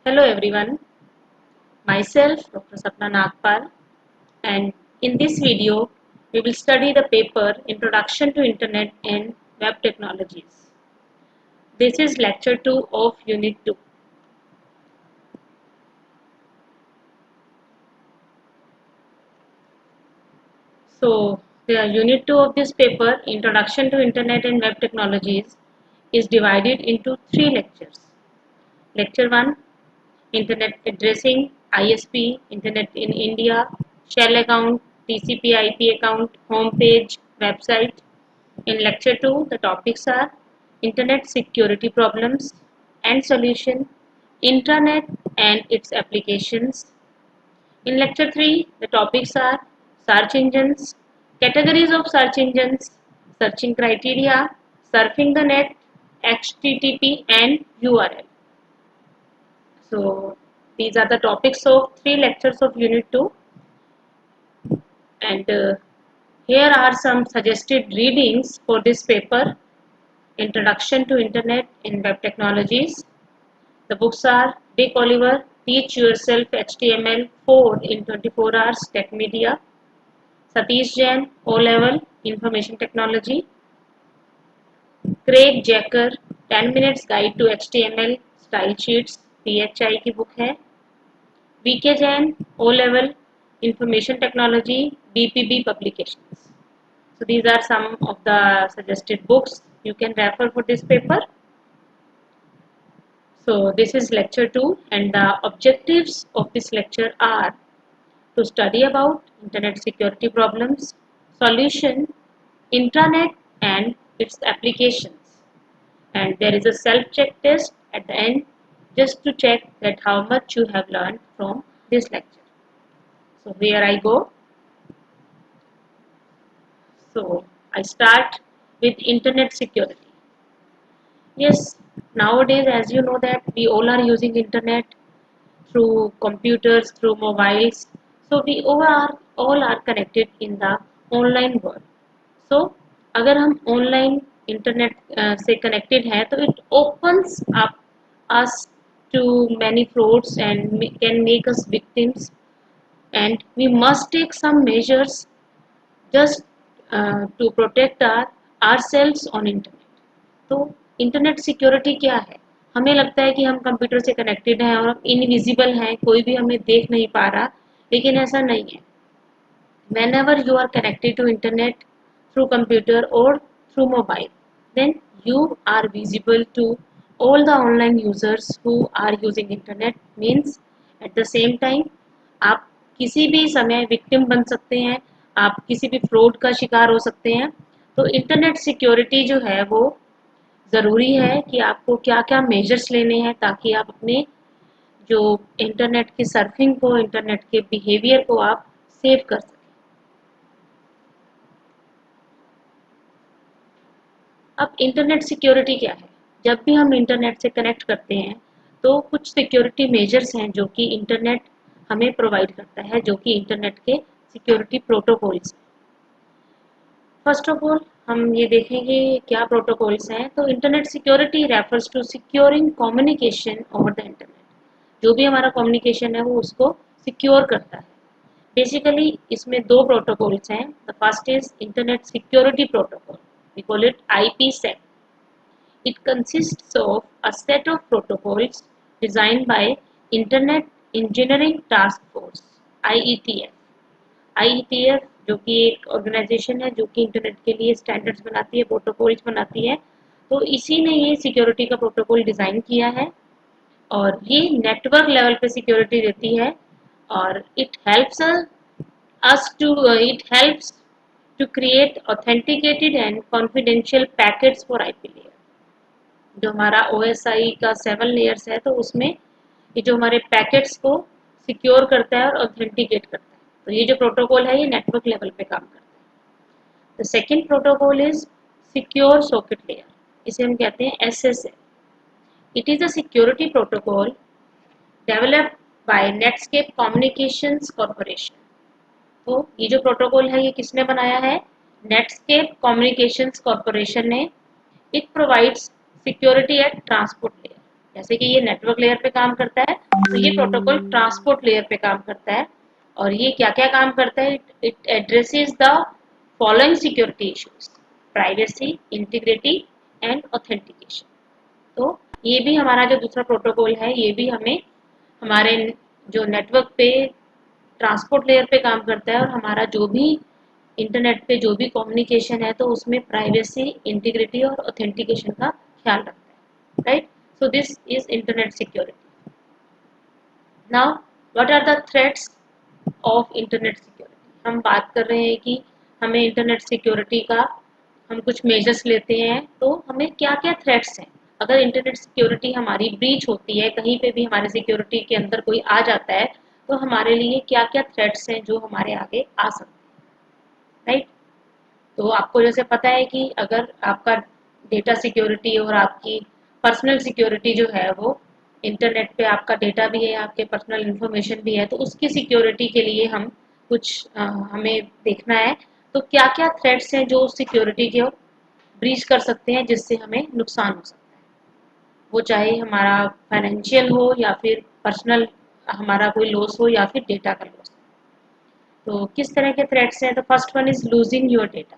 Hello everyone, myself Dr. Sapna Nagpal, and in this video we will study the paper Introduction to Internet and Web Technologies. This is lecture 2 of unit 2. So the unit 2 of this paper Introduction to Internet and Web Technologies is divided into 3 lectures. Lecture 1, Internet Addressing, ISP, Internet in India, Shell account, TCP/IP account, home page, website. In lecture 2, the topics are Internet security problems and solution, Intranet and its applications. In lecture 3, the topics are search engines, categories of search engines, searching criteria, surfing the net, HTTP and URL. So these are the topics of 3 lectures of unit 2, and here are some suggested readings for this paper, Introduction to Internet and Web Technologies. The books are Dick Oliver, Teach Yourself HTML4 in 24 Hours Tech Media, Satish Jain, O-Level Information Technology, Craig Jacker, 10 Minutes Guide to HTML Style Sheets, PHI की book है, VK Jain, O-Level Information Technology, BPB Publications. So these are some of the suggested books you can refer for this paper. So this is lecture 2 and the objectives of this lecture are to study about internet security problems, solution, intranet and its applications. And there is a self-check test at the end just to check that how much you have learned from this lecture. So here I go. So I start with internet security. Yes, nowadays as you know that we all are using internet through computers, through mobiles. So we all are connected in the online world. So अगर हम online internet से connected हैं तो it opens up us to many frauds and can make us victims, and we must take some measures just to protect ourselves on internet. तो internet security क्या है? हमें लगता है कि हम कंप्यूटर से कनेक्टेड हैं और हम इनविजिबल हैं, कोई भी हमें देख नहीं पा रहा, लेकिन ऐसा नहीं है. Whenever you are connected to internet through computer or through mobile, then you are visible to all the online users who are using internet. Means at the same time आप किसी भी समय विक्टिम बन सकते हैं, आप किसी भी फ्रॉड का शिकार हो सकते हैं. तो इंटरनेट सिक्योरिटी जो है वो ज़रूरी है कि आपको क्या क्या मेजर्स लेने हैं ताकि आप अपने जो इंटरनेट की सर्फिंग को, इंटरनेट के बिहेवियर को आप सेव कर सकें. अब इंटरनेट सिक्योरिटी क्या है? जब भी हम इंटरनेट से कनेक्ट करते हैं तो कुछ सिक्योरिटी मेजर्स हैं जो कि इंटरनेट हमें प्रोवाइड करता है, जो कि इंटरनेट के सिक्योरिटी प्रोटोकॉल्स हैं. फर्स्ट ऑफ ऑल हम ये देखेंगे क्या प्रोटोकॉल्स हैं. तो internet security refers to securing communication over the internet. जो भी हमारा कम्युनिकेशन है वो उसको सिक्योर करता है. बेसिकली इसमें 2 प्रोटोकॉल्स हैं. The first is internet security protocol, we call it IPsec. It consists of a set of protocols designed by Internet Engineering Task Force, IETF. IETF जो कि एक ऑर्गेनाइजेशन है जो कि इंटरनेट के लिए स्टैंडर्ड्स बनाती है, प्रोटोकॉल्स बनाती है. तो इसी ने ये सिक्योरिटी का प्रोटोकॉल डिज़ाइन किया है और ये नेटवर्क लेवल पे सिक्योरिटी देती है और it helps to create authenticated and confidential packets for IP layer. जो हमारा OSI का 7 लेयर्स है तो उसमें ये जो हमारे पैकेट्स को सिक्योर करता है और ऑथेंटिकेट करता है. तो ये जो प्रोटोकॉल है ये नेटवर्क लेवल पे काम करता है. The second protocol is secure socket layer. इसे हम कहते हैं SSL. It is a security protocol developed by Netscape communications corporation. तो ये जो प्रोटोकॉल है ये किसने बनाया है? नेटस्केप कम्युनिकेशंस कॉर्पोरेशन ने. It provides security eight transport layer. जैसे कि ये नेटवर्क लेयर पे काम करता है, तो ये प्रोटोकॉल ट्रांसपोर्ट लेयर पे काम करता है। और ये क्या क्या काम करता है? It addresses the following security issues: privacy, integrity and authentication. तो ये भी हमारा जो दूसरा प्रोटोकॉल है, ये भी हमें हमारे जो नेटवर्क पे ट्रांसपोर्ट लेयर पे काम करता है, और हमारा जो भी इंटरनेट पे जो भी कम्युनिकेशन है, तो उसमें प्राइवेसी, इंटीग्रिटी और ऑथेंटिकेशन का ख्याल रखता है, right? So this is internet security. Now what are the threats of internet security? हम बात कर रहे हैं कि हमें इंटरनेट सिक्योरिटी का हम कुछ मेजर्स लेते हैं, तो हमें क्या क्या थ्रेट्स हैं। अगर इंटरनेट सिक्योरिटी हमारी ब्रीच होती है, कहीं पे भी हमारे सिक्योरिटी के अंदर कोई आ जाता है, तो हमारे लिए क्या क्या थ्रेट्स हैं जो हमारे आगे आ सकते हैं, राइट? तो आपको जैसे पता है कि अगर आपका डेटा सिक्योरिटी और आपकी पर्सनल सिक्योरिटी जो है, वो इंटरनेट पे आपका डेटा भी है, आपके पर्सनल इंफॉर्मेशन भी है, तो उसकी सिक्योरिटी के लिए हम कुछ हमें देखना है। तो क्या क्या थ्रेट्स हैं जो सिक्योरिटी के ब्रीच कर सकते हैं, जिससे हमें नुकसान हो सकता है, वो चाहे हमारा फाइनेंशियल हो या फिर पर्सनल हमारा कोई लॉस हो या फिर डेटा का लॉस। तो किस तरह के थ्रेट्स हैं? तो first one is losing your data.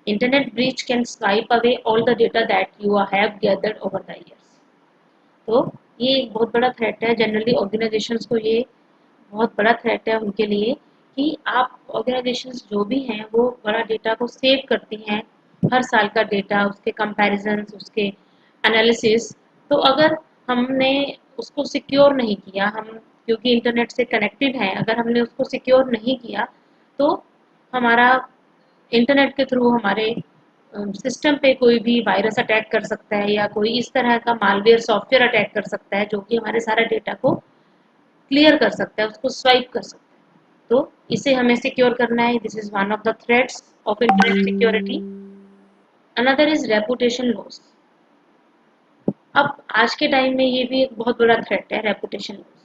Internet breach can swipe away all the data that you have gathered over the years. तो ये एक बहुत बड़ा थ्रेट है। जनरली ऑर्गेनाइजेशंस को ये बहुत बड़ा थ्रेट है उनके लिए, कि आप ऑर्गेनाइजेशंस जो भी हैं वो बड़ा डेटा को सेव करती हैं, हर साल का डेटा, उसके कंपैरिजंस, उसके एनालिसिस। तो अगर हमने उसको सिक्योर नहीं किया, हम क्योंकि इंटरनेट से कनेक्टेड हैं, अगर हमने उसको सिक्योर नहीं किया, तो हमारा इंटरनेट के थ्रू हमारे सिस्टम पे कोई भी वायरस अटैक कर सकता है, या कोई इस तरह का मालवेयर सॉफ्टवेयर अटैक कर सकता है जो कि हमारे सारा डेटा को क्लियर कर सकता है, उसको स्वाइप कर सकता है। तो इसे हमें सिक्योर करना है। This is one of the threats of internet security. Another is reputation loss. अब आज के टाइम में ये भी एक बहुत बड़ा थ्रेट है, रेपुटेशन लॉस।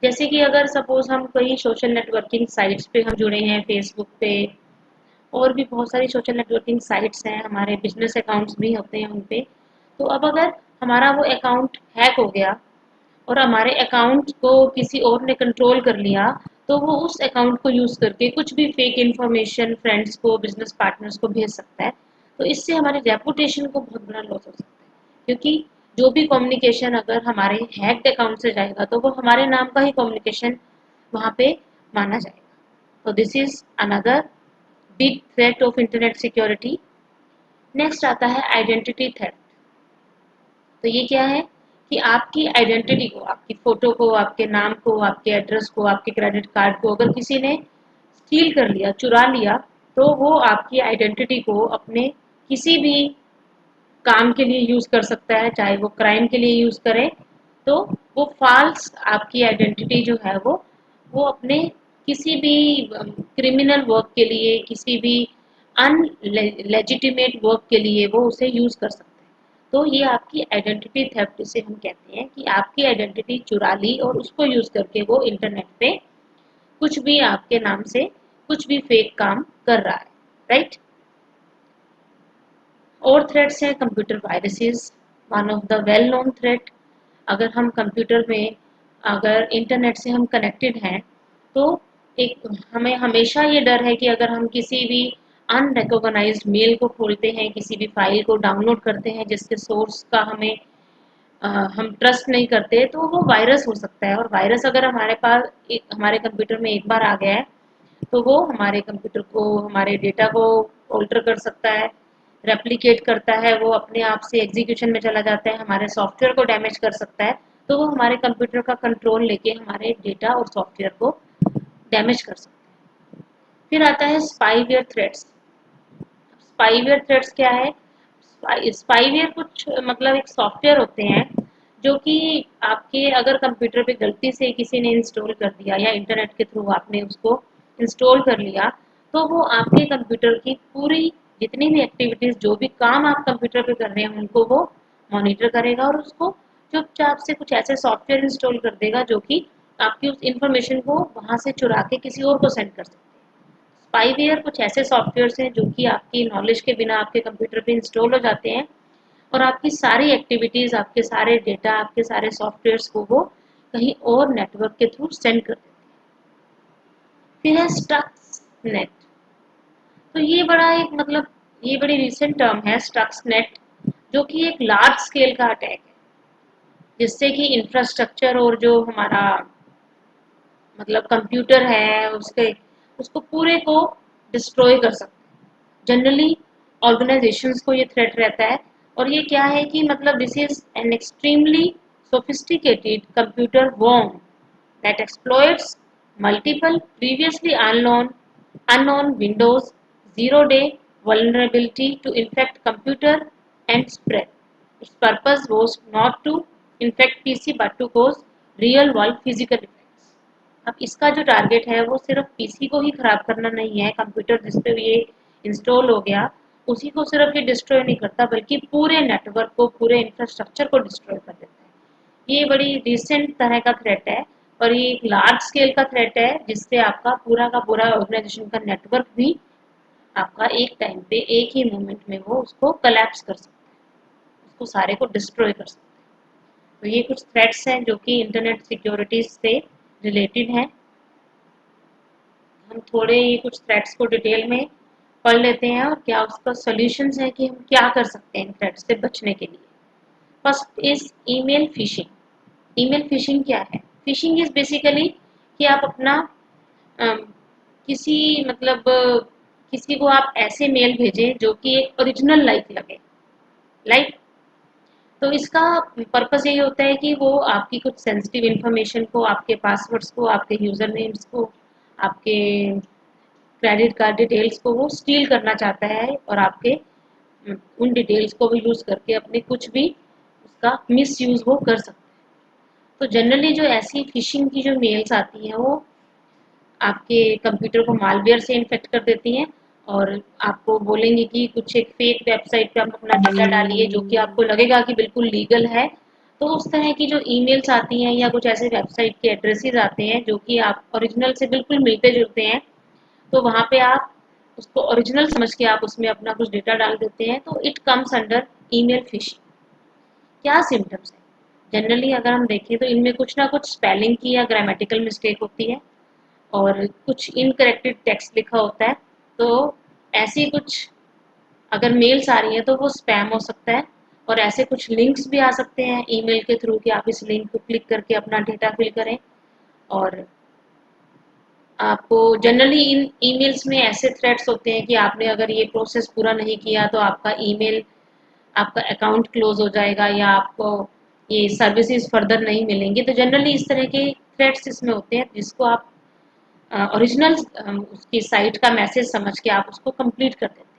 जैसे कि अगर सपोज हम कई सोशल नेटवर्किंग साइट्स पे हम जुड़े हैं, फेसबुक पे, और भी बहुत सारी सोशल नेटवर्किंग साइट्स हैं, हमारे बिजनेस अकाउंट्स भी होते हैं उन पे। तो अब अगर हमारा वो अकाउंट हैक हो गया और हमारे अकाउंट को किसी और ने कंट्रोल कर लिया, तो वो उस अकाउंट को यूज़ करके कुछ भी फेक इन्फॉर्मेशन फ्रेंड्स को, बिजनेस पार्टनर्स को भेज सकता है। तो इससे हमारे रेपुटेशन को बहुत बड़ा लॉस हो सकता है, क्योंकि जो भी कम्युनिकेशन अगर हमारे हैक्ड अकाउंट से जाएगा, तो वो हमारे नाम का ही कम्युनिकेशन वहाँ पे माना जाएगा। तो this is another big threat of internet security. Next आता है आइडेंटिटी थ्रेट। तो ये क्या है कि आपकी आइडेंटिटी को, आपकी फोटो को, आपके नाम को, आपके एड्रेस को, आपके क्रेडिट कार्ड को अगर किसी ने स्टील कर लिया, चुरा लिया, तो वो आपकी आइडेंटिटी को अपने किसी भी काम के लिए यूज कर सकता है, चाहे वो क्राइम के लिए यूज करे। तो वो फॉल्स आपकी आइडेंटिटी जो है, वो अपने किसी भी क्रिमिनल वर्क के लिए, किसी भी अनलेजिटिमेट वर्क के लिए वो उसे यूज कर सकता है। तो ये आपकी आइडेंटिटी थेफ्ट इसे हम कहते हैं, कि आपकी आइडेंटिटी चुरा ली और उसको यूज करके वो इंटरनेट पे कुछ भी आपके नाम से कुछ भी फेक काम कर रहा है, राइट? और थ्रेट्स हैं computer viruses, one of the well known threat. अगर हम कंप्यूटर में, अगर इंटरनेट से हम कनेक्टेड हैं, तो एक हमें हमेशा ये डर है कि अगर हम किसी भी अनरिकॉग्नाइज्ड मेल को खोलते हैं, किसी भी फाइल को डाउनलोड करते हैं जिसके सोर्स का हम ट्रस्ट नहीं करते, तो वो वायरस हो सकता है। और वायरस अगर हमारे पास हमारे कंप्यूटर में एक बार आ गया है, तो वो हमारे कंप्यूटर को, हमारे डेटा को ऑल्टर कर सकता है, रेप्लिकेट करता है, वो अपने आप से एग्जीक्यूशन में चला जाता है, हमारे सॉफ्टवेयर को डैमेज कर सकता है। तो वो हमारे कंप्यूटर का कंट्रोल लेके हमारे डेटा और सॉफ्टवेयर को डैमेज कर सकता है। फिर आता है स्पाईवेयर थ्रेट्स। स्पाईवेयर थ्रेट्स क्या है? स्पाईवेयर कुछ मतलब एक सॉफ्टवेयर होते हैं जो कि आपके अगर कंप्यूटर पे गलती से किसी ने इंस्टॉल कर दिया, या इंटरनेट के थ्रू आपने उसको इंस्टॉल कर लिया, तो वो आपके कंप्यूटर की पूरी जितनी भी एक्टिविटीज, जो भी काम आप कंप्यूटर पे कर रहे हैं, उनको वो मॉनिटर करेगा, और उसको चुपचाप से कुछ ऐसे सॉफ्टवेयर इंस्टॉल कर देगा जो कि आपकी उस इंफॉर्मेशन को वहां से चुरा के किसी और को सेंड कर सकते हैं। स्पाईवेयर कुछ ऐसे सॉफ्टवेयर हैं जो कि आपकी नॉलेज के बिना आपके कंप्यूटर पे इंस्टॉल हो जाते हैं, और आपकी सारी एक्टिविटीज़, आपके सारे डेटा, आपके सारे सॉफ्टवेयर्स को वो कहीं और नेटवर्क के थ्रू सेंड कर देते हैं। फिर है स्टक्स नेट। तो ये बड़ा एक मतलब ये बड़ी रिसेंट टर्म है स्टक्स नेट, जो कि एक लार्ज स्केल का अटैक है, जिससे कि इंफ्रास्ट्रक्चर और जो हमारा मतलब कंप्यूटर है उसके उसको पूरे को डिस्ट्रॉय कर सकते हैं। जनरली ऑर्गेनाइजेशंस को ये थ्रेट रहता है, और ये क्या है कि मतलब this is an extremely sophisticated computer worm that exploits multiple previously unknown Windows zero-day vulnerability to infect computer and spread. Its purpose was not to infect PC but to cause real world physical effects. अब इसका जो target है वो सिर्फ PC को ही खराब करना नहीं है, कंप्यूटर जिस पे ये इंस्टॉल हो गया उसी को सिर्फ ये डिस्ट्रॉय नहीं करता, बल्कि पूरे नेटवर्क को, पूरे इंफ्रास्ट्रक्चर को डिस्ट्रॉय कर देता है। ये बड़ी रिसेंट तरह का थ्रेट है, और ये एक लार्ज स्केल का थ्रेट है, जिससे आपका पूरा का पूरा ऑर्गेनाइजेशन का नेटवर्क भी आपका एक टाइम पे एक ही मोमेंट में वो उसको कलेप्स कर सकता है, उसको सारे को डिस्ट्रॉय कर सकता है। तो ये कुछ थ्रेट्स हैं जो कि इंटरनेट सिक्योरिटी से रिलेटेड हैं। हम थोड़े ये कुछ थ्रेट्स को डिटेल में पढ़ लेते हैं और क्या उसका सॉल्यूशंस है कि हम क्या कर सकते हैं इन थ्रेट्स से बचने के लिए। First is email fishing. Email phishing क्या है? फिशिंग इज बेसिकली कि आप अपना अम, किसी मतलब किसी को आप ऐसे मेल भेजें जो कि एक ओरिजिनल लाइक लगे, लाइक। तो इसका पर्पस यही होता है कि वो आपकी कुछ सेंसिटिव इन्फॉर्मेशन को, आपके पासवर्ड्स को, आपके यूज़र नेम्स को, आपके क्रेडिट कार्ड डिटेल्स को वो स्टील करना चाहता है, और आपके उन डिटेल्स को भी यूज़ करके अपने कुछ भी उसका मिस यूज़ वो कर सकते हैं। तो जनरली जो ऐसी फिशिंग की जो मेल्स आती हैं वो आपके कंप्यूटर को मालवेयर से इन्फेक्ट कर देती हैं, और आपको बोलेंगे कि कुछ एक फेक वेबसाइट पे आप अपना डेटा डालिए जो कि आपको लगेगा कि बिल्कुल लीगल है। तो उस तरह की जो ईमेल्स आती हैं या कुछ ऐसे वेबसाइट के एड्रेसेस आते हैं जो कि आप ओरिजिनल से बिल्कुल मिलते जुलते हैं, तो वहाँ पे आप उसको ओरिजिनल समझ के आप उसमें अपना कुछ डेटा डाल देते हैं, तो it comes under email phishing. क्या सिम्टम्स हैं? जनरली अगर हम देखें तो इनमें कुछ ना कुछ स्पेलिंग की या ग्रामेटिकल मिस्टेक होती है, और कुछ इनकरेक्टेड टेक्स्ट लिखा होता है। तो ऐसी कुछ अगर मेल्स आ रही है तो वो स्पैम हो सकता है, और ऐसे कुछ लिंक्स भी आ सकते हैं ईमेल के थ्रू कि आप इस लिंक को क्लिक करके अपना डेटा फिल करें। और आपको जनरली इन ईमेल्स में ऐसे थ्रेट्स होते हैं कि आपने अगर ये प्रोसेस पूरा नहीं किया तो आपका ईमेल, आपका अकाउंट क्लोज हो जाएगा, या आपको ये सर्विसेज फर्दर नहीं मिलेंगी। तो जनरली इस तरह के थ्रेट्स इसमें होते हैं जिसको आप ओरिजिनल उसकी साइट का मैसेज समझ के आप उसको कंप्लीट कर देते हैं।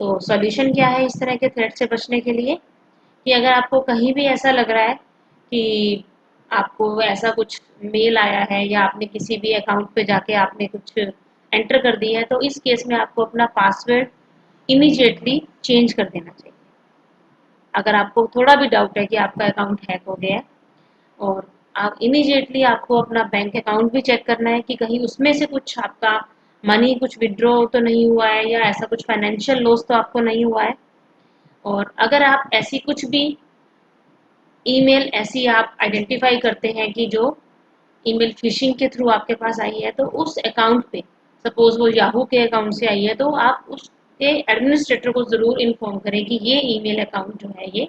तो सॉल्यूशन क्या है इस तरह के थ्रेट से बचने के लिए? कि अगर आपको कहीं भी ऐसा लग रहा है कि आपको ऐसा कुछ मेल आया है, या आपने किसी भी अकाउंट पे जाके आपने कुछ एंटर कर दिया है, तो इस केस में आपको अपना पासवर्ड इमीडिएटली चेंज कर देना चाहिए। अगर आपको थोड़ा भी डाउट है कि आपका अकाउंट हैक हो गया है, और आप इमीडिएटली आपको अपना बैंक अकाउंट भी चेक करना है कि कहीं उसमें से कुछ आपका मनी कुछ विड्रॉ तो नहीं हुआ है, या ऐसा कुछ फाइनेंशियल लॉस तो आपको नहीं हुआ है। और अगर आप ऐसी कुछ भी ईमेल ऐसी आप आइडेंटिफाई करते हैं कि जो ईमेल फिशिंग के थ्रू आपके पास आई है, तो उस अकाउंट पे, सपोज वो याहू के अकाउंट से आई है, तो आप उसके एडमिनिस्ट्रेटर को ज़रूर इन्फॉर्म करें कि ये ईमेल अकाउंट जो है ये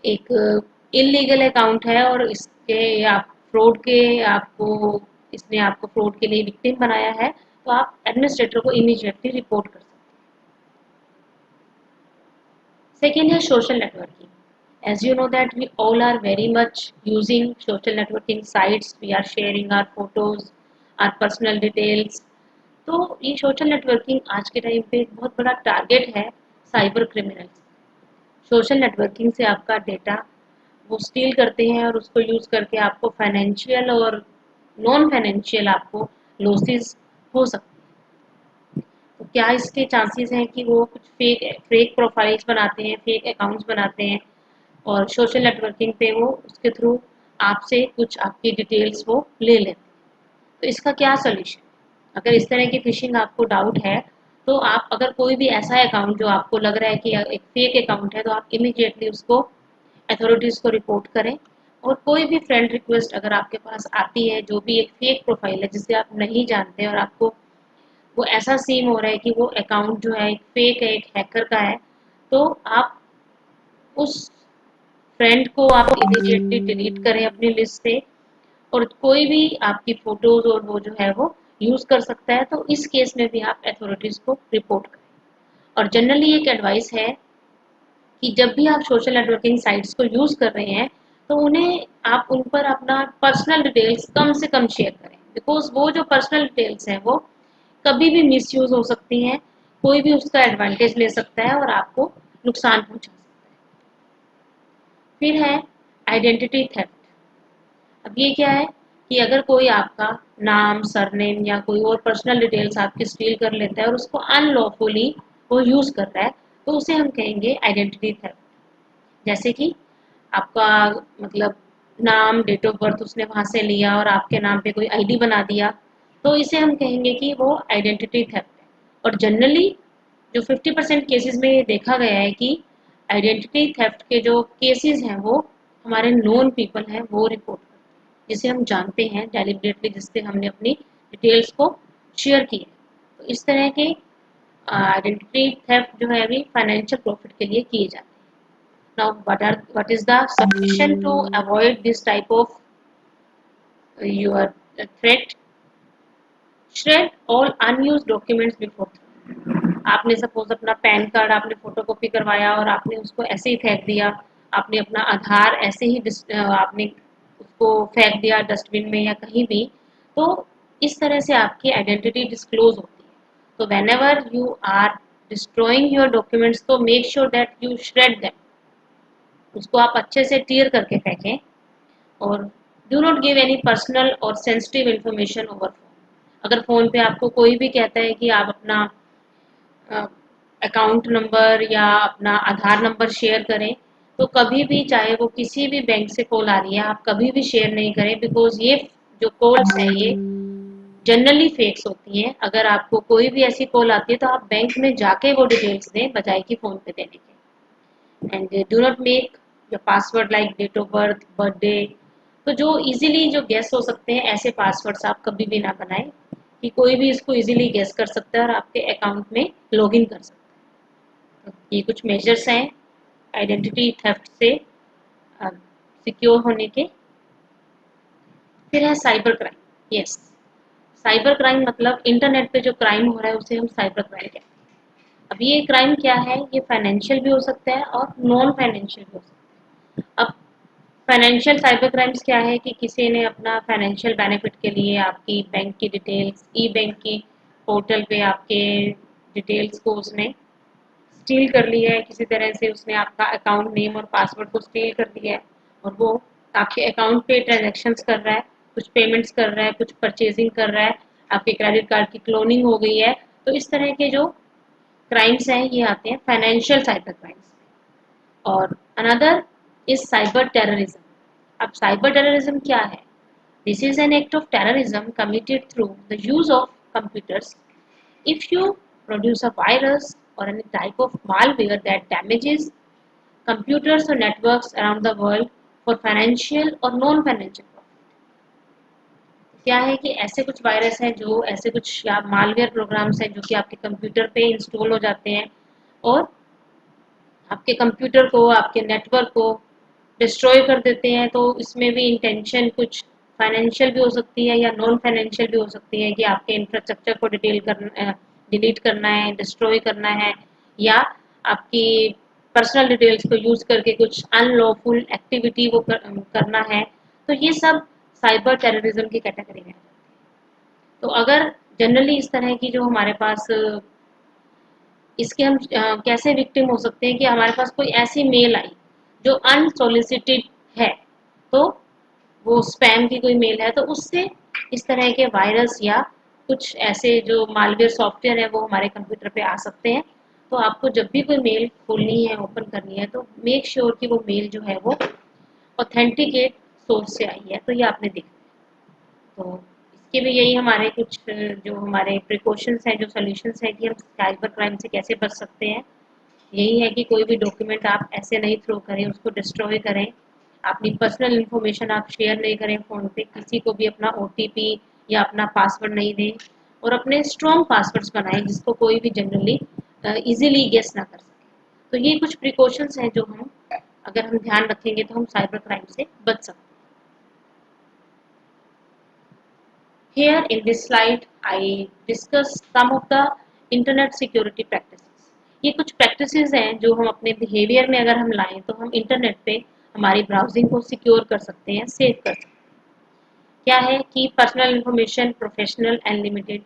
एक इलीगल अकाउंट है, और इसके आप फ्रॉड के आपको इसने आपको फ्रॉड के लिए विक्टिम बनाया है। तो आप एडमिनिस्ट्रेटर को इमीडिएटली रिपोर्ट कर सकते हैं। सेकेंड है social networking. As you know that we all are very much using social networking sites, we are sharing our photos, our personal details। तो ये सोशल नेटवर्किंग आज के टाइम पे एक बहुत बड़ा टारगेट है साइबर क्रिमिनल्स। सोशल नेटवर्किंग से आपका डेटा वो स्टील करते हैं, और उसको यूज़ करके आपको फाइनेंशियल और नॉन फाइनेंशियल आपको लॉसेस हो सकते हैं। तो क्या इसके चांसेस हैं कि वो कुछ फेक प्रोफाइल्स बनाते हैं, फेक अकाउंट्स बनाते हैं, और सोशल नेटवर्किंग पे वो उसके थ्रू आपसे कुछ आपकी डिटेल्स वो ले लेते हैं। तो इसका क्या सोल्यूशन? अगर इस तरह की फिशिंग आपको डाउट है तो आप अगर कोई भी ऐसा अकाउंट जो आपको लग रहा है कि एक फेक अकाउंट है, तो आप इमीडिएटली उसको अथॉरिटीज़ को रिपोर्ट करें। और कोई भी फ्रेंड रिक्वेस्ट अगर आपके पास आती है जो भी एक फेक प्रोफाइल है जिसे आप नहीं जानते और आपको वो ऐसा सीम हो रहा है कि वो अकाउंट जो है एक फेक है, एक हैकर का है, तो आप उस फ्रेंड को आप इमीडिएटली डिलीट करें अपनी लिस्ट से। और कोई भी आपकी फोटोज और वो जो है वो यूज कर सकता है, तो इस केस में भी आप अथॉरिटीज को रिपोर्ट करें। और जनरली एक एडवाइस है कि जब भी आप सोशल नेटवर्किंग साइट्स को यूज कर रहे हैं, तो उन्हें आप उन पर अपना पर्सनल डिटेल्स कम से कम शेयर करें, बिकॉज वो जो पर्सनल डिटेल्स हैं वो कभी भी मिसयूज हो सकती हैं, कोई भी उसका एडवांटेज ले सकता है और आपको नुकसान पहुंचा सकता है। फिर है आइडेंटिटी थेफ्ट। अब ये क्या है कि अगर कोई आपका नाम, सरनेम या कोई और पर्सनल डिटेल्स आपकी स्टील कर लेता है और उसको अनलॉफुली वो यूज कर रहा है, तो उसे हम कहेंगे आइडेंटिटी थेफ्ट। जैसे कि आपका मतलब नाम, डेट ऑफ बर्थ उसने वहां से लिया और आपके नाम पे कोई आईडी बना दिया, तो इसे हम कहेंगे कि वो आइडेंटिटी थेफ्ट है। और जनरली जो 50% केसेस में ये देखा गया है कि आइडेंटिटी थेफ्ट के जो केसेस हैं वो हमारे नोन पीपल हैं वो रिपोर्ट करते हैं, जिसे हम जानते हैं डेलिबरेटली, जिससे हमने अपनी डिटेल्स को शेयर की है। तो इस तरह के आइडेंटिटी थेफ्ट जो है अभी फाइनेंशियल प्रॉफिट के लिए किए जाते हैं। Now, what is the solution to avoid this type of your threat? Shred all unused documents before. आपने सपोज अपना पैन कार्ड आपने फोटोकॉपी करवाया और आपने उसको ऐसे ही फेंक दिया, आपने अपना आधार ऐसे ही आपने उसको फेंक दिया डस्टबिन में या कहीं भी, तो इस तरह से आपकी आइडेंटिटी डिस्क्लोज होती है। तो whenever you are destroying your documents, तो make sure that you shred them, उसको आप अच्छे से टीयर करके फेंकें। और do not give any personal और सेंसिटिव इंफॉर्मेशन ओवर फोन। अगर फ़ोन पे आपको कोई भी कहता है कि आप अपना अकाउंट नंबर या अपना आधार नंबर शेयर करें, तो कभी भी, चाहे वो किसी भी बैंक से कॉल आ रही है, आप कभी भी शेयर नहीं करें, बिकॉज ये जो कॉल्स हैं ये जनरली फेक्स होती हैं। अगर आपको कोई भी ऐसी कॉल आती है तो आप बैंक में जाके वो डिटेल्स दें बजाय कि फ़ोन पे देने के। And do not make your password like date of birth, birthday. तो जो इजीली जो गेस हो सकते हैं ऐसे पासवर्ड्स आप कभी भी ना बनाएं कि कोई भी इसको इजीली गेस कर सकता है और आपके अकाउंट में लॉगिन कर सकता है। तो ये कुछ मेजर्स हैं आइडेंटिटी थेफ्ट से सिक्योर होने के। फिर है cyber crime. Yes, cyber crime मतलब इंटरनेट पे जो क्राइम हो रहा है उसे हम साइबर क्राइम कहते हैं। अब ये क्राइम क्या है, ये फाइनेंशियल भी हो सकता है और नॉन फाइनेंशियल भी हो सकता है। अब फाइनेंशियल साइबर क्राइम्स क्या है कि किसी ने अपना फाइनेंशियल बेनिफिट के लिए आपकी बैंक की डिटेल्स, ई बैंक की पोर्टल पे आपके डिटेल्स को उसने स्टील कर लिया है, किसी तरह से उसने आपका अकाउंट नेम और पासवर्ड को स्टील कर लिया है और वो आपके अकाउंट पे ट्रांजेक्शन्स कर रहा है, कुछ पेमेंट्स कर रहा है, कुछ परचेजिंग कर रहा है, आपके क्रेडिट कार्ड की क्लोनिंग हो गई है। तो इस तरह के जो क्राइम्स हैं ये आते हैं फाइनेंशियल साइबर क्राइम्स। और अनदर इज साइबर टेररिज्म। अब साइबर टेररिज्म क्या है? This is an act of terrorism committed through the use of computers. If you produce a virus or any type of malware that damages computers or networks around the world for financial or non-financial profit. क्या है कि ऐसे कुछ virus हैं, जो ऐसे कुछ या मालवेयर प्रोग्राम्स हैं जो कि आपके कंप्यूटर पे इंस्टॉल हो जाते हैं और आपके कंप्यूटर को, आपके नेटवर्क को डिस्ट्रॉय कर देते हैं। तो इसमें भी इंटेंशन कुछ फाइनेंशियल भी हो सकती है या नॉन फाइनेंशियल भी हो सकती है कि आपके इंफ्रास्ट्रक्चर को डिलीट करना है, डिस्ट्रॉय करना है, या आपकी पर्सनल डिटेल्स को यूज करके कुछ अनलॉफुल एक्टिविटी वो करना है। तो ये सब साइबर टेररिज्म की कैटेगरी में है। तो अगर जनरली इस तरह की जो हमारे पास इसके हम कैसे विक्टिम हो सकते हैं कि हमारे पास कोई ऐसी मेल आई जो अनसोलिसिटेड है, तो वो स्पैम की कोई मेल है, तो उससे इस तरह के वायरस या कुछ ऐसे जो मालवेयर सॉफ्टवेयर है वो हमारे कंप्यूटर पे आ सकते हैं। तो आपको जब भी कोई मेल खोलनी है, ओपन करनी है, तो मेक श्योर कि वो मेल जो है वो ऑथेंटिकेट सोर्स से आई है। तो ये आपने देखना है। तो कि भी यही हमारे कुछ जो हमारे प्रिकॉशंस हैं, जो सॉल्यूशंस हैं कि हम साइबर क्राइम से कैसे बच सकते हैं। यही है कि कोई भी डॉक्यूमेंट आप ऐसे नहीं थ्रो करें, उसको डिस्ट्रॉय करें। अपनी पर्सनल इन्फॉर्मेशन आप शेयर नहीं करें फ़ोन पे, किसी को भी अपना ओटीपी या अपना पासवर्ड नहीं दें, और अपने स्ट्रॉन्ग पासवर्ड्स बनाएं जिसको कोई भी जनरली इजीली गेस ना कर सके। तो ये कुछ प्रिकॉशंस हैं जो हम अगर हम ध्यान रखेंगे तो हम साइबर क्राइम से बच सकते हैं। Here in this slide, I discuss some of the internet security practices. ये कुछ practices हैं जो हम अपने behavior में अगर हम लाएं तो हम इंटरनेट पे हमारी ब्राउजिंग को सिक्योर कर सकते हैं, सेव कर सकते हैं। क्या है कि personal information professional and limited,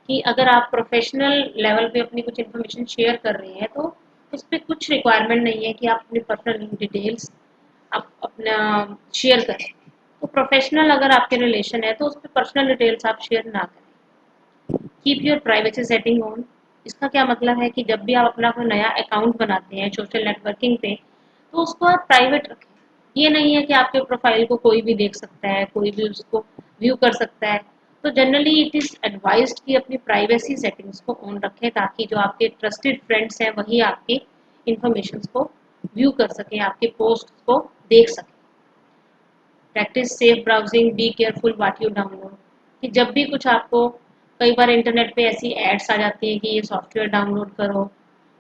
कि अगर आप प्रोफेशनल लेवल पे अपनी कुछ इंफॉर्मेशन शेयर कर रहे हैं तो उस पर कुछ रिक्वायरमेंट नहीं है कि आप अपनी पर्सनल डिटेल्स आप अपना शेयर करें। तो प्रोफेशनल अगर आपके रिलेशन है तो उस पर पर्सनल डिटेल्स आप शेयर ना करें। Keep your privacy setting on. इसका क्या मतलब है कि जब भी आप अपना कोई नया अकाउंट बनाते हैं सोशल नेटवर्किंग पे तो उसको आप प्राइवेट रखें। ये नहीं है कि आपके प्रोफाइल को कोई भी देख सकता है, कोई भी उसको व्यू कर सकता है। तो जनरली इट इज़ एडवाइज्ड कि अपनी प्राइवेसी सेटिंग्स को ऑन रखें ताकि जो आपके ट्रस्टेड फ्रेंड्स हैं वही आपकी इंफॉर्मेशन को व्यू कर सकें, आपके पोस्ट को देख सकें। Practice safe browsing, B careful what you download, कि जब भी कुछ आपको कई बार इंटरनेट पे ऐसी एड्स आ जाती हैं कि ये सॉफ्टवेयर डाउनलोड करो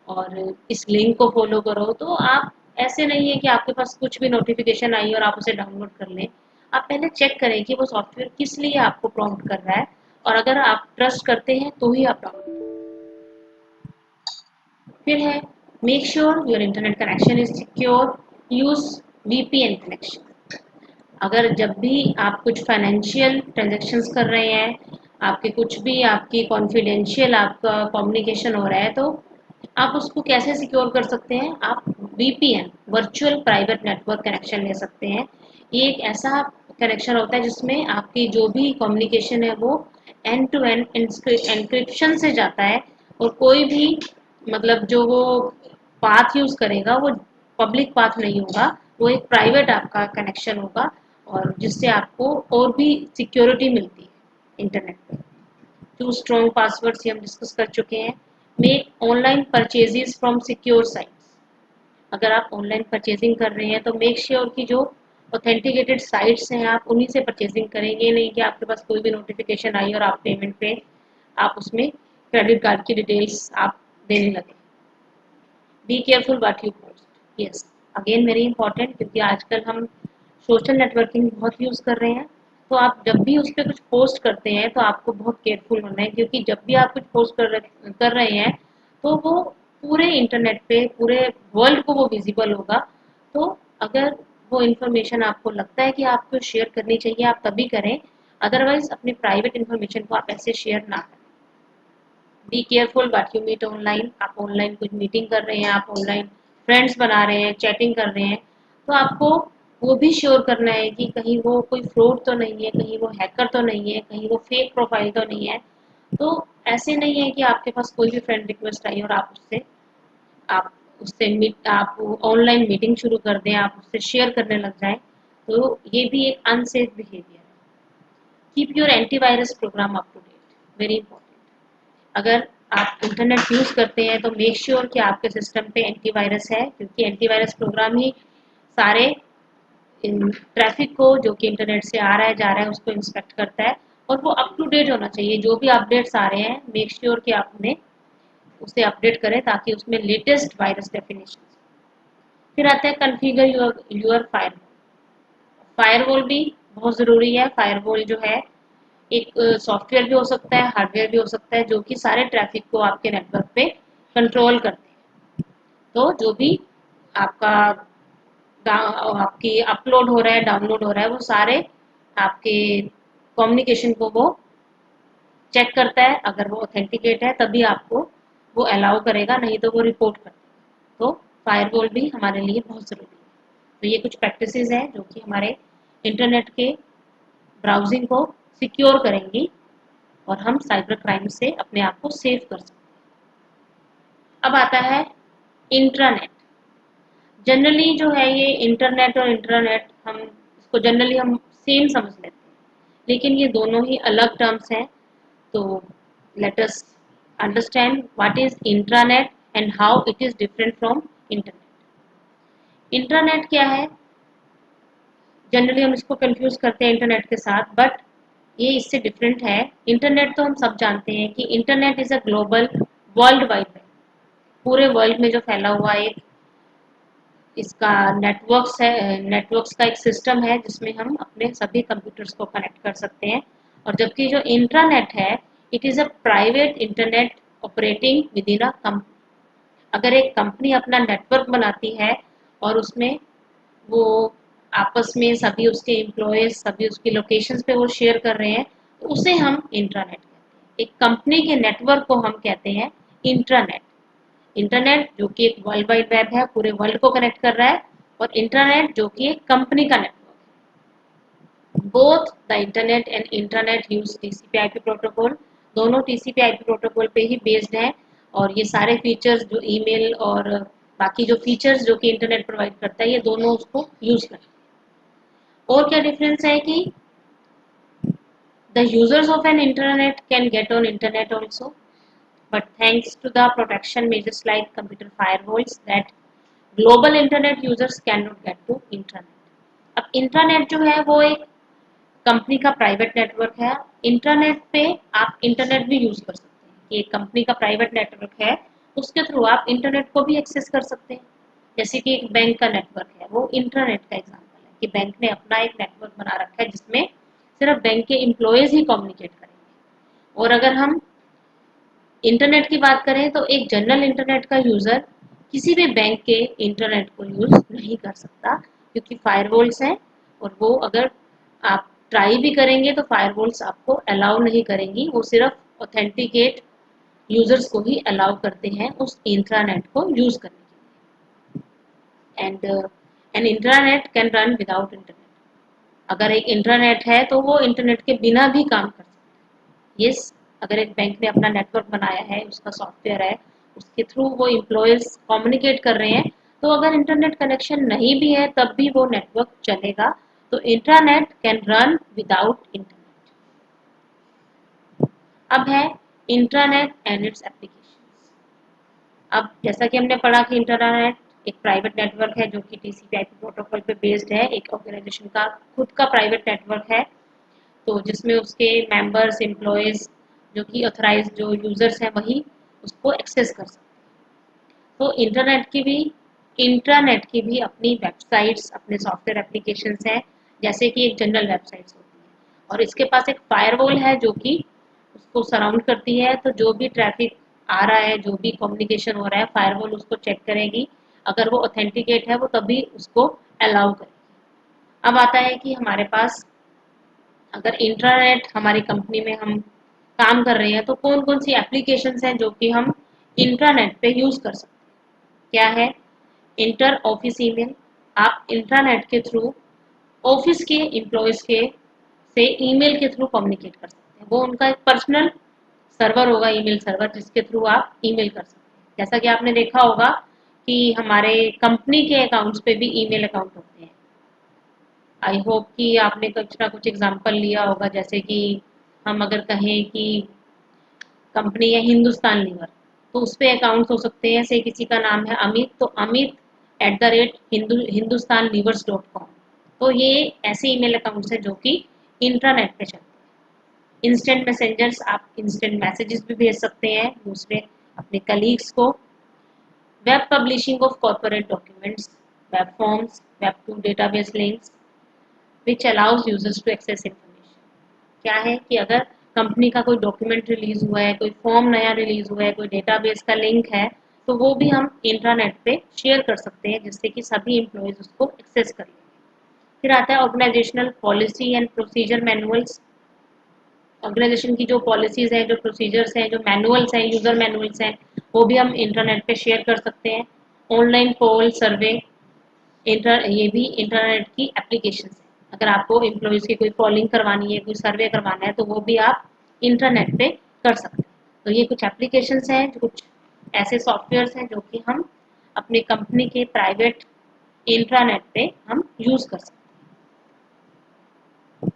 और इस लिंक को फॉलो करो, तो आप ऐसे नहीं है कि आपके पास कुछ भी नोटिफिकेशन आई और आप उसे डाउनलोड कर लें। आप पहले चेक करें कि वो सॉफ्टवेयर किस लिए आपको प्रॉम्प्ट कर रहा है, और अगर आप ट्रस्ट करते हैं तो ही आप डाउनलोड। फिर है make sure your internet connection is secure, use VPN connection. अगर जब भी आप कुछ फाइनेंशियल ट्रांजैक्शंस कर रहे हैं, आपके कुछ भी आपकी कॉन्फिडेंशियल आपका कम्युनिकेशन हो रहा है, तो आप उसको कैसे सिक्योर कर सकते हैं? आप VPN virtual private network connection ले सकते हैं। ये एक ऐसा कनेक्शन होता है जिसमें आपकी जो भी कम्युनिकेशन है वो एंड टू एंड एनक्रिप्शन से जाता है, और कोई भी मतलब जो वो पाथ यूज़ करेगा वो पब्लिक पाथ नहीं होगा, वो एक प्राइवेट आपका कनेक्शन होगा, और जिससे आपको और भी सिक्योरिटी मिलती है इंटरनेट पे। टू स्ट्रॉन्ग पासवर्ड्स ये हम डिस्कस कर चुके हैं। Make online purchases from secure sites. अगर आप ऑनलाइन परचेजिंग कर रहे हैं तो मेक श्योर कि जो ऑथेंटिकेटेड साइट्स हैं आप उन्हीं से परचेजिंग करेंगे, नहीं कि आपके पास कोई भी नोटिफिकेशन आई और आप पेमेंट पे आप उसमें क्रेडिट कार्ड की डिटेल्स आप देने लगे। B careful what you post, yes, again very important, क्योंकि आजकल हम सोशल नेटवर्किंग बहुत यूज़ कर रहे हैं। तो आप जब भी उस पर कुछ पोस्ट करते हैं तो आपको बहुत केयरफुल होना है, क्योंकि जब भी आप कुछ पोस्ट कर रहे हैं तो वो पूरे इंटरनेट पे पूरे वर्ल्ड को वो विजिबल होगा। तो अगर वो इन्फॉर्मेशन आपको लगता है कि आपको शेयर करनी चाहिए आप तभी करें, अदरवाइज अपनी प्राइवेट इन्फॉर्मेशन को आप ऐसे शेयर ना करें। Be careful what you meet online. आप ऑनलाइन कुछ मीटिंग कर रहे हैं, आप ऑनलाइन फ्रेंड्स बना रहे हैं, चैटिंग कर रहे हैं, तो आपको वो भी श्योर करना है कि कहीं वो कोई फ्रॉड तो नहीं है, कहीं वो हैकर तो नहीं है, कहीं वो फेक प्रोफाइल तो नहीं है। तो ऐसे नहीं है कि आपके पास कोई भी फ्रेंड रिक्वेस्ट आई और आप उससे मीट आप ऑनलाइन मीटिंग शुरू कर दें, आप उससे शेयर करने लग जाएं, तो ये भी एक अनसेफ बिहेवियर है। Keep your antivirus program up to date, very important. अगर आप इंटरनेट यूज़ करते हैं तो मेक श्योर कि आपके सिस्टम पे एंटीवायरस है, क्योंकि एंटीवायरस प्रोग्राम ही सारे ट्रैफिक को जो कि इंटरनेट से आ रहा है जा रहा है उसको इंस्पेक्ट करता है, और वो अप टू डेट होना चाहिए। जो भी अपडेट्स आ रहे हैं मेक श्योर कि आप उन्हें उसे अपडेट करें ताकि उसमें लेटेस्ट वायरस डेफिनेशन। फिर आता है कन्फिगर यूर फायरवॉल। फायरवॉल भी बहुत ज़रूरी है। फायरवॉल जो है एक सॉफ्टवेयर भी हो सकता है, हार्डवेयर भी हो सकता है, जो कि सारे ट्रैफिक को आपके नेटवर्क पे कंट्रोल करते हैं। तो जो भी आपका आपकी अपलोड हो रहा है, डाउनलोड हो रहा है, वो सारे आपके कम्युनिकेशन को वो चेक करता है। अगर वो ऑथेंटिकेट है तभी आपको वो अलाउ करेगा, नहीं तो वो रिपोर्ट करता है। तो फायरवॉल भी हमारे लिए बहुत ज़रूरी है। तो ये कुछ प्रैक्टिसेस हैं जो कि हमारे इंटरनेट के ब्राउजिंग को सिक्योर करेंगी और हम साइबर क्राइम से अपने आप को सेव कर सकते हैं। अब आता है इंट्रानेट। जनरली जो है ये इंटरनेट और इंट्रानेट हम इसको जनरली हम सेम समझ लेते हैं, लेकिन ये दोनों ही अलग टर्म्स हैं। तो let us understand what is intranet and how it is different from internet. Internet क्या है? जनरली हम इसको कंफ्यूज करते हैं इंटरनेट के साथ, बट ये इससे डिफरेंट है। इंटरनेट तो हम सब जानते हैं कि internet is a global world wide web, पूरे वर्ल्ड में जो फैला हुआ एक इसका नेटवर्क्स है, नेटवर्क्स का एक सिस्टम है जिसमें हम अपने सभी कंप्यूटर्स को कनेक्ट कर सकते हैं। और जबकि जो इंट्रानेट है, it is a private internet operating with in a company. अगर एक कंपनी अपना नेटवर्क बनाती है और उसमें वो आपस में सभी उसके एम्प्लॉयज सभी उसकी लोकेशंस पे वो शेयर कर रहे हैं, तो उसे हम इंट्रानेट कहते हैं। एक कंपनी के नेटवर्क को हम कहते हैं इंट्रानेट। इंटरनेट जो कि एक वर्ल्ड वाइड वेब है, पूरे वर्ल्ड को कनेक्ट कर रहा है, और इंटरनेट जो कि एक कंपनी का नेटवर्क है। Both the internet and internet use TCP IP protocol, दोनों टीसीपी आईपी प्रोटोकॉल पे ही बेस्ड हैं। और ये सारे फीचर्स जो ईमेल और बाकी जो फीचर्स जो कि इंटरनेट प्रोवाइड करता है, ये दोनों उसको यूज करते हैं। और क्या डिफरेंस है कि the users of an internet can get on internet also, but thanks to the protection measures like computer firewalls that global internet users cannot get to internet. अब इंटरनेट जो है वो एक कंपनी का प्राइवेट नेटवर्क है। Internet पे आप internet भी यूज कर सकते हैं कि एक कंपनी का प्राइवेट नेटवर्क है, उसके थ्रू आप इंटरनेट को भी एक्सेस कर सकते हैं। जैसे कि एक बैंक का नेटवर्क है, वो इंटरनेट का एग्जांपल है कि बैंक ने अपना एक नेटवर्क बना रखा है जिसमें सिर्फ बैंक के एम्प्लॉयज ही कम्युनिकेट करेंगे। और अगर हम इंटरनेट की बात करें तो एक जनरल इंटरनेट का यूजर किसी भी बैंक के इंटरनेट को यूज नहीं कर सकता, क्योंकि फायरवॉल्स हैं। और वो अगर आप ट्राई भी करेंगे तो फायरवॉल्स आपको अलाउ नहीं करेंगी, वो सिर्फ ऑथेंटिकेट यूजर्स को ही अलाउ करते हैं उस इंटरनेट को यूज करने के लिए। And an internet can run without internet. अगर एक इंटरनेट है तो वो इंटरनेट के बिना भी काम कर सकता है। यस, अगर एक बैंक ने अपना नेटवर्क बनाया है, उसका सॉफ्टवेयर है, उसके थ्रू वो एम्प्लॉयज कम्युनिकेट कर रहे हैं, तो अगर इंटरनेट कनेक्शन नहीं भी है तब भी वो नेटवर्क चलेगा। तो internet can run without internet. अब है इंटरनेट एंड इट्स एप्लीकेशंस। अब जैसा कि हमने पढ़ा कि इंटरनेट एक प्राइवेट नेटवर्क है जो कि टीसीपी/आईपी प्रोटोकॉल पे बेस्ड है, एक ऑर्गेनाइजेशन का खुद का प्राइवेट नेटवर्क है, तो जिसमें उसके मेंबर्स एम्प्लॉयज जो कि ऑथराइज जो यूजर्स हैं वही उसको एक्सेस कर सकते हैं। तो इंटरनेट की भी अपनी वेबसाइट्स अपने सॉफ्टवेयर एप्लीकेशंस हैं, जैसे कि एक जनरल वेबसाइट्स होती है, और इसके पास एक फायरवॉल है जो कि उसको सराउंड करती है। तो जो भी ट्रैफिक आ रहा है, जो भी कम्युनिकेशन हो रहा है, फायरवॉल उसको चेक करेगी। अगर वो ऑथेंटिकेट है वो तभी उसको अलाउ करेगी। अब आता है कि हमारे पास अगर इंटरनेट हमारी कंपनी में हम काम कर रहे हैं तो कौन कौन सी एप्लीकेशंस हैं जो कि हम इंटरनेट पे यूज कर सकते हैं। क्या है? Inter office email. आप इंटरनेट के थ्रू ऑफिस के एम्प्लॉयज के से ईमेल के थ्रू कम्युनिकेट कर सकते हैं। वो उनका एक पर्सनल सर्वर होगा, ईमेल सर्वर, जिसके थ्रू आप ईमेल कर सकते हैं। जैसा कि आपने देखा होगा कि हमारे कंपनी के अकाउंट्स पे भी ईमेल अकाउंट होते हैं। आई होप कि आपने कुछ ना कुछ एग्जांपल लिया होगा, जैसे कि हम अगर कहें कि कंपनी है हिंदुस्तान लीवर, तो उस पे अकाउंट्स हो सकते हैं। से किसी का नाम है अमित, तो अमित @हिंदुस्तान लीवर्स .com। तो ये ऐसे ईमेल अकाउंट्स हैं जो कि इंट्रानेट पे चलते हैं। इंस्टेंट मैसेंजर्स, आप इंस्टेंट मैसेजेस भी भेज सकते हैं दूसरे अपने कलीग्स को। Web publishing of corporate documents, web forms, web to database links which allows users to access information. क्या है कि अगर कंपनी का कोई डॉक्यूमेंट रिलीज हुआ है, कोई फॉर्म नया रिलीज हुआ है, कोई डेटाबेस का लिंक है, तो वो भी हम इंटरनेट पे शेयर कर सकते हैं जिससे कि सभी एम्प्लॉयज उसको एक्सेस कर लें। फिर आता है organizational policy and procedure manuals. Organization की जो पॉलिसीज हैं, जो प्रोसीजर्स हैं, जो मैनुअल्स हैं, यूजर मैनुअल्स हैं, वो भी हम इंटरनेट पे शेयर कर सकते हैं। ऑनलाइन पोल सर्वे, ये भी इंटरनेट की एप्लीकेशन है। अगर आपको एम्प्लॉयज़ की कोई पोलिंग करवानी है, कोई सर्वे करवाना है, तो वो भी आप इंटरनेट पे कर सकते हैं। तो ये कुछ एप्लीकेशंस हैं, जो कुछ ऐसे सॉफ्टवेयर्स हैं जो कि हम अपने कंपनी के प्राइवेट इंटरनेट पे हम यूज़ कर सकते हैं।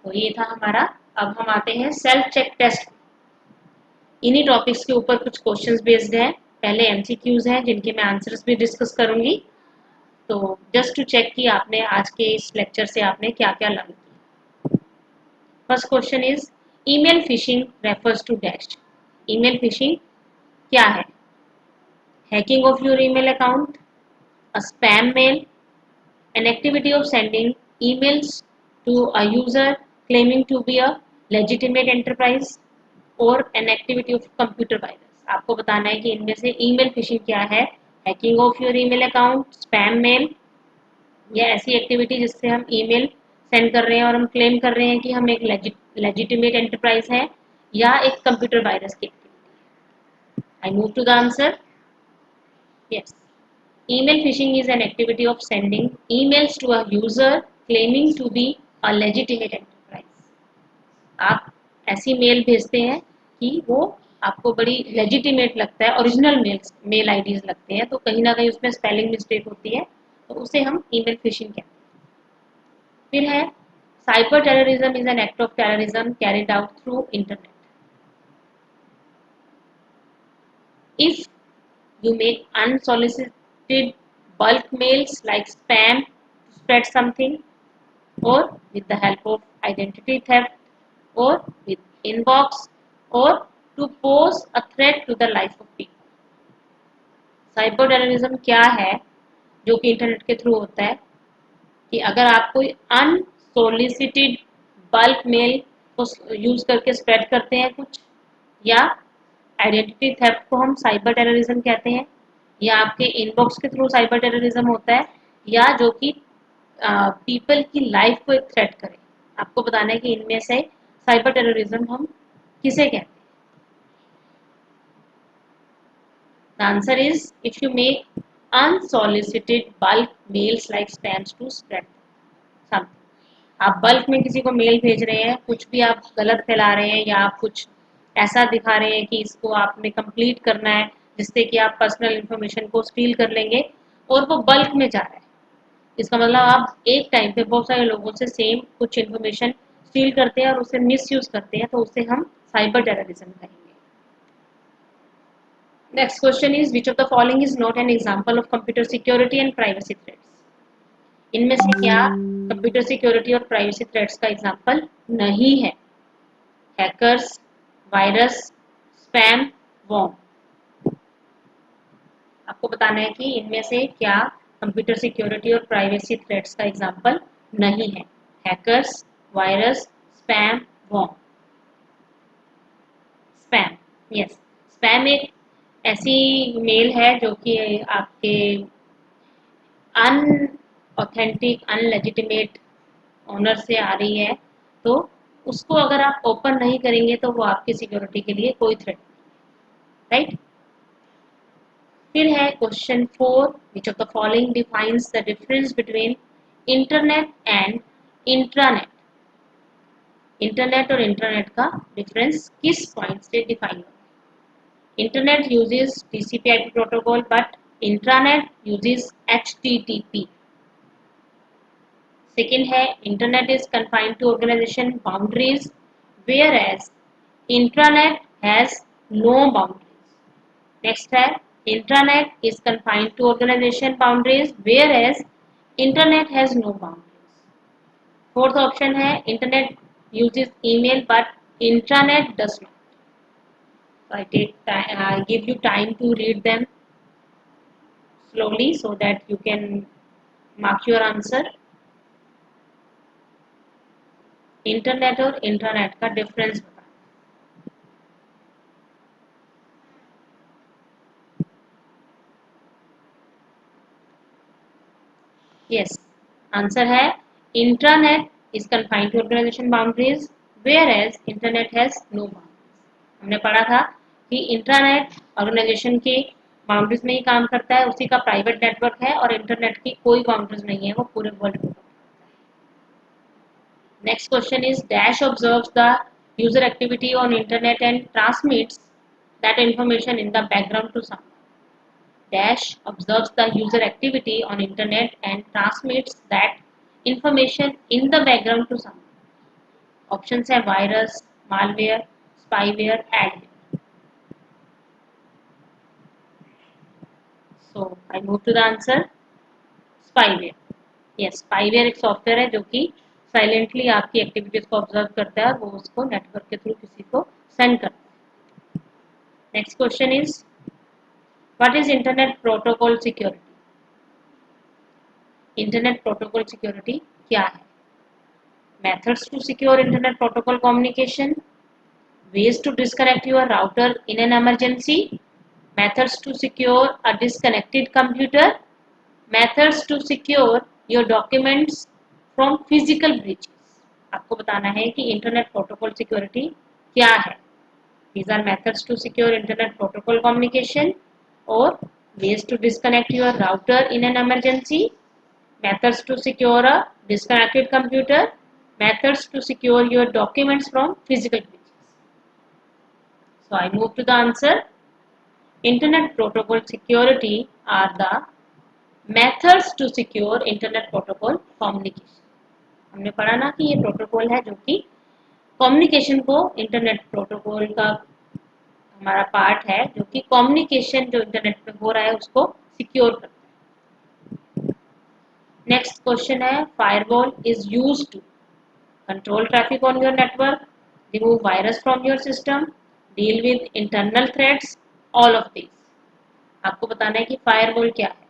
तो ये था हमारा। अब हम आते हैं सेल्फ चेक टेस्ट। इन्हीं टॉपिक्स के ऊपर कुछ क्वेश्चंस बेस्ड हैं। पहले एमसीक्यूज हैं जिनके मैं आंसर्स भी डिस्कस करूंगी। तो जस्ट टू चेक कि आपने आज के इस लेक्चर से आपने क्या क्या लर्न किया। First question is email phishing refers to dash. Email phishing क्या है? Hacking of your email account, a spam mail, an activity of sending emails to a user claiming to be a legitimate enterprise, or an activity of computer virus। आपको बताना है कि इनमें से email phishing क्या है। Hacking of your email account, spam mail, या ऐसी एक्टिविटी जिससे हम ईमेल सेंड कर रहे हैं और हम क्लेम कर रहे हैं कि हम एक लेजिटिमेट एंटरप्राइज है, या एक कंप्यूटर वायरस की activity. I move to the answer. Yes, email phishing is an activity of sending emails to a user claiming to be a legitimate enterprise। आप ऐसी मेल भेजते हैं कि वो आपको बड़ी लेजिटिमेट लगता है, ओरिजिनल मेल आईडीज लगते हैं, तो कहीं ना कहीं उसमें स्पेलिंग मिस्टेक होती है, तो उसे हम ईमेल फिशिंग कहते हैं। फिर है cyber terrorism is an act of terrorism carried out through internet. If you make unsolicited bulk mails like spam to spread something, or with the help of identity theft, or with inbox, or to pose a threat to the life of people। Cyber terrorism क्या है जो कि internet के through होता है? कि अगर आप कोई अनसोलिसिटेड बल्क मेल को यूज करके स्प्रेड करते हैं कुछ, या आइडेंटिटी थेफ्ट को हम साइबर टेररिज्म कहते हैं, या आपके इनबॉक्स के थ्रू साइबर टेररिज्म होता है, या जो कि पीपल की लाइफ को एक थ्रेट करे। आपको बताना है कि इनमें से साइबर टेररिज्म हम किसे कहते हैं। The answer is if you make unsolicited bulk mails like spams to spread something। आप बल्क में किसी को मेल भेज रहे हैं, कुछ भी आप गलत फैला रहे हैं, या आप कुछ ऐसा दिखा रहे हैं कि इसको आपने कंप्लीट करना है जिससे कि आप पर्सनल इंफॉर्मेशन को स्टील कर लेंगे, और वो बल्क में जा रहा है। इसका मतलब आप एक टाइम पे बहुत सारे लोगों से सेम कुछ इन्फॉर्मेशन स्टील करते हैं और उसे मिसयूज करते हैं, तो उसे हम साइबर टेररिज्म कहेंगे। Next question is which of the following is not an example of computer security and privacy threats. इनमें से क्या कंप्यूटर सिक्योरिटी और प्राइवेसी थ्रेट्स का एग्जांपल नहीं है? Hackers, virus, spam, worm. आपको बताना है कि इनमें से क्या कंप्यूटर सिक्योरिटी और प्राइवेसी थ्रेट्स का एग्जांपल नहीं है? Hackers, virus, spam, worm. Spam, yes. Spam एक ऐसी मेल है जो कि आपके अनऑथेंटिक, अनलेजिटिमेट ओनर से आ रही है, तो उसको अगर आप ओपन नहीं करेंगे तो वो आपकी सिक्योरिटी के लिए कोई थ्रेट नहीं, राइट। फिर है question 4, which of the following defines the difference between internet and intranet. Internet और इंटरनेट का डिफरेंस किस पॉइंट से डिफाइन होगा? Internet uses टीसीपी/आईपी protocol but intranet uses HTTP. Second है internet is confined to organization boundaries whereas intranet has no boundaries। Next है intranet is confined to organization boundaries whereas internet has no boundaries। Fourth option है internet uses email but intranet does not। So I give you time to read them slowly so that you can mark your answer। Internet और internet का difference बता। Yes, answer है intranet is confined to organization boundaries whereas internet has no boundaries. हमने पढ़ा था कि intranet organisation के boundaries में ही काम करता है, उसी का प्राइवेट नेटवर्क है, और इंटरनेट की कोई बाउंड्रीज नहीं है, वो पूरे वर्ल्ड में। Next question is dash observes the user activity on internet and transmits that information in the background to someone। Dash observes the user activity on internet and transmits that information in the background to someone। Option है virus, malware, spyware, adware. So I move to the answer. Spyware. Yes, spyware एक software है जो कि silently आपकी activities को observe करता है और वो उसको नेटवर्क के थ्रू किसी को सेंड करता है. Next question is what is internet protocol security. Internet protocol security क्या है? Methods to secure internet protocol communication, ways to disconnect your router in an emergency, methods to secure a disconnected computer, methods to secure your documents from physical breaches. आपको बताना है कि internet protocol security क्या है. These are methods to secure internet protocol communication or ways to disconnect your router in an emergency, methods to secure a disconnected computer, methods to secure your documents from physical breaches. So I move to the answer. Internet protocol security are the methods to secure internet protocol communication. हमने पढ़ा ना कि ये protocol है जो कि communication को, internet protocol का हमारा पार्ट है जो कि कम्युनिकेशन जो इंटरनेट पे हो रहा है उसको सिक्योर करता है. नेक्स्ट क्वेश्चन है firewall is used to control traffic on your network, remove virus from your system, deal with internal threats, all of this. आपको बताना है कि फायरवॉल क्या है.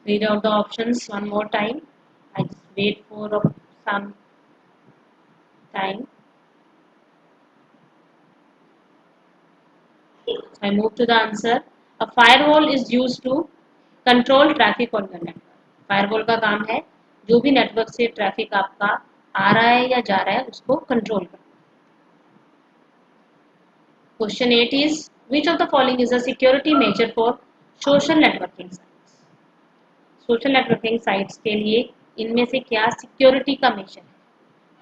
Read out the options one more time. I just wait for some time. I move to the answer. A firewall is used to control traffic on your network. Firewall का काम है जो भी नेटवर्क से traffic आपका आ रहा है या जा रहा है उसको कंट्रोल करना. Question 8 is which of the following is a security measure for social networking sites. Social networking sites के लिए इनमें से क्या सिक्योरिटी का मेजर है?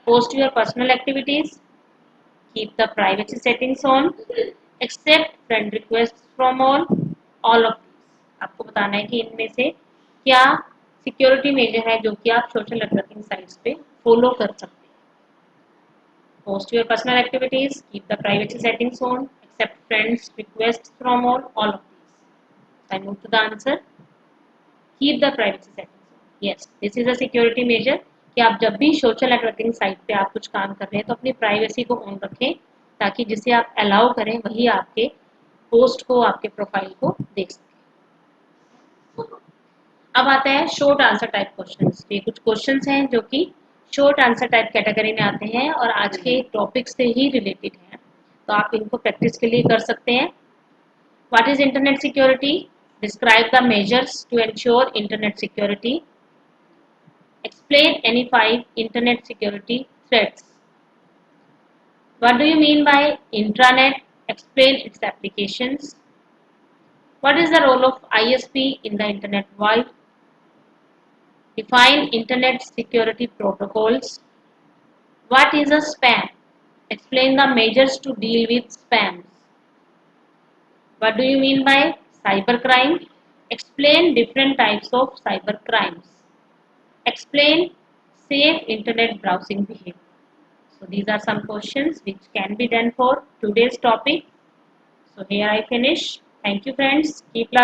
Post your personal activities, keep the privacy settings on, accept friend requests from all of these. आपको बताना है कि इनमें से क्या सिक्योरिटी मेजर है जो कि आप सोशल नेटवर्किंग साइट्स पे फॉलो कर सकते हैं. Post your personal activities, keep the privacy settings on, accept friends request from all of these. I move to the answer. Keep the privacy settings on. Yes, this is a security measure कि आप जब भी social networking site पे आप कुछ काम कर रहे हैं तो अपनी प्राइवेसी को ऑन रखें ताकि जिसे आप अलाउ करें वही आपके पोस्ट को, आपके प्रोफाइल को देख सके. अब आता है शॉर्ट आंसर टाइप क्वेश्चंस. ये कुछ क्वेश्चंस हैं जो कि शॉर्ट आंसर टाइप कैटेगरी में आते हैं और आज के टॉपिक से ही रिलेटेड हैं, तो आप इनको प्रैक्टिस के लिए कर सकते हैं. What is internet security? Describe the measures to ensure internet security. Explain any 5 internet security threats. What do you mean by intranet? Explain its applications. What is the role of ISP in the internet world? Define internet security protocols. What is a spam? Explain the measures to deal with spams. What do you mean by cybercrime? Explain different types of cybercrimes. Explain safe internet browsing behavior. So these are some questions which can be done for today's topic. So here I finish. Thank you friends. Keep learning.